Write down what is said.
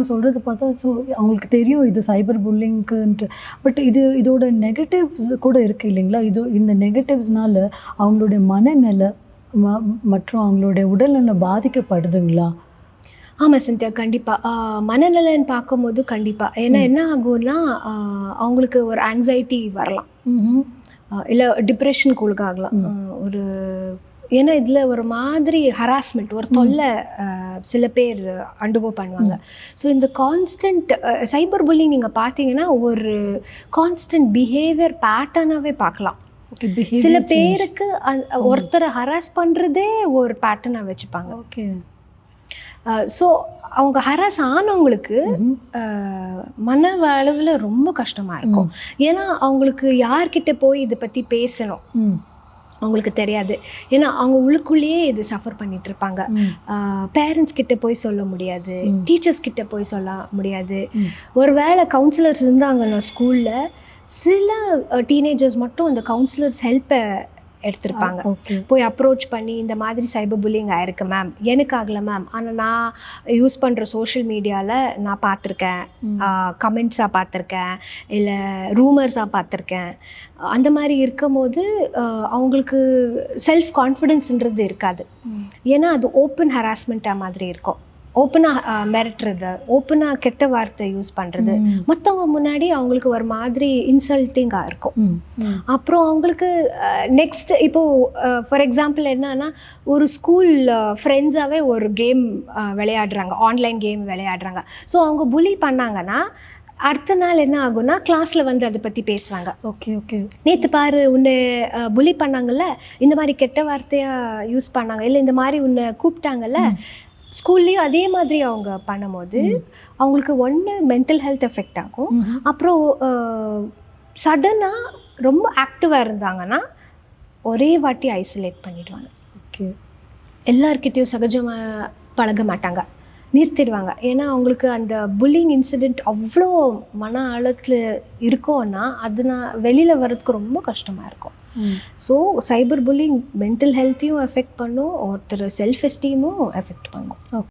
நீங்கள் சொல்கிறது பார்த்தா அவங்களுக்கு தெரியும் இது சைபர் புல்லிங்க்குன்ட்டு. பட் இதோட நெகட்டிவ்ஸ் கூட இருக்குது இல்லைங்களா? இந்த நெகட்டிவ்ஸ்னால அவங்களுடைய மனநிலை மற்றும் அவங்களுடைய உடல்நலம் பாதிக்கப்படுதுங்களா? ஆமாம் சிந்தியா, கண்டிப்பாக. மனநலன்னு பார்க்கும்போது கண்டிப்பாக. ஏன்னா என்ன ஆகும்னா, அவங்களுக்கு ஒரு ஆங்ஸைட்டி வரலாம், இல்லை டிப்ரெஷனுக்கு உள்ளாகலாம். ஒரு ஏன்னா இதில் ஒரு மாதிரி ஹராஸ்மெண்ட், ஒரு தொல்லை சில பேர் அண்டர்கோ பண்ணுவாங்க. ஸோ இந்த கான்ஸ்டன்ட் சைபர் புல்லிங் நீங்கள் பார்த்தீங்கன்னா ஒரு கான்ஸ்டன்ட் பிஹேவியர் பேட்டர்னாகவே பார்க்கலாம். சில பேருக்கு ஒருத்தரை ஹராஸ் பண்ணுறதே ஒரு பேட்டர்னாக வச்சுப்பாங்க. ஓகே. ஸோ அவங்க ஹராஸ் ஆனவங்களுக்கு மன அளவில் ரொம்ப கஷ்டமாக இருக்கும். ஏன்னா அவங்களுக்கு யார்கிட்ட போய் இதை பற்றி பேசணும் அவங்களுக்கு தெரியாது. ஏன்னா அவங்க உள்ளுக்குள்ளேயே இது சஃபர் பண்ணிட்டு இருப்பாங்க. பேரண்ட்ஸ் கிட்ட போய் சொல்ல முடியாது, டீச்சர்ஸ் கிட்ட போய் சொல்ல முடியாது. ஒரு வேளை கவுன்சிலர்ஸ் இருந்தாங்கன்னா ஸ்கூலில், சில டீனேஜர்ஸ் மட்டும் அந்த கவுன்சிலர்ஸ் ஹெல்ப்பை எடுத்திருப்பாங்க. போய் அப்ரோச் பண்ணி இந்த மாதிரி சைபர் புல்லிங் ஆயிருக்கு மேம், எனக்கு ஆகலை மேம், ஆனால் நான் யூஸ் பண்ணுற சோஷியல் மீடியாவில் நான் பார்த்துருக்கேன், கமெண்ட்ஸாக பார்த்துருக்கேன், இல்லை ரூமர்ஸாக பார்த்துருக்கேன். அந்த மாதிரி இருக்கும் போது அவங்களுக்கு செல்ஃப் கான்ஃபிடென்ஸ்ன்றது இருக்காது. ஏன்னா அது ஓப்பன் ஹராஸ்மெண்ட்டாக மாதிரி இருக்கும். ஓப்பனாக மிரட்டுறது, ஓப்பனாக கெட்ட வார்த்தை யூஸ் பண்ணுறது, மற்றவங்க முன்னாடி அவங்களுக்கு ஒரு மாதிரி இன்சல்ட்டிங்காக இருக்கும். அப்புறம் அவங்களுக்கு நெக்ஸ்ட் இப்போது ஃபார் எக்ஸாம்பிள் என்னன்னா, ஒரு ஸ்கூல் ஃப்ரெண்ட்ஸாகவே ஒரு கேம் விளையாடுறாங்க, ஆன்லைன் கேம் விளையாடுறாங்க. ஸோ அவங்க புலி பண்ணாங்கன்னா அடுத்த நாள் என்ன ஆகும்னா கிளாஸில் வந்து அதை பற்றி பேசுவாங்க. ஓகே, நேற்று பாரு உன்னை புலி பண்ணாங்கல்ல, இந்த மாதிரி கெட்ட வார்த்தையாக யூஸ் பண்ணாங்க, இல்லை இந்த மாதிரி உன்னை கூப்பிட்டாங்கல்ல. ஸ்கூல்லேயும் அதே மாதிரி அவங்க பண்ணும்போது அவங்களுக்கு ஒன்று மென்டல் ஹெல்த் எஃபெக்ட் ஆகும். அப்புறம் சடனாக ரொம்ப ஆக்டிவாக இருந்தாங்கன்னா ஒரே வாட்டி ஐசோலேட் பண்ணிடுவாங்க. ஓகே. எல்லார்கிட்டையும் சகஜமாக பழக மாட்டாங்க, நிறுத்திடுவாங்க. ஏன்னா அவங்களுக்கு அந்த புல்லிங் இன்சிடெண்ட் அவ்வளோ மன அழுத்தத்தில் இருக்கோன்னா அது வெளியில் வர்றதுக்கு ரொம்ப கஷ்டமாக இருக்கும். ஸோ சைபர் புல்லிங் மென்டல் ஹெல்த்தையும் எஃபெக்ட் பண்ணும், ஒருத்தர் செல்ஃப் எஸ்டீமும் எஃபெக்ட் பண்ணும்.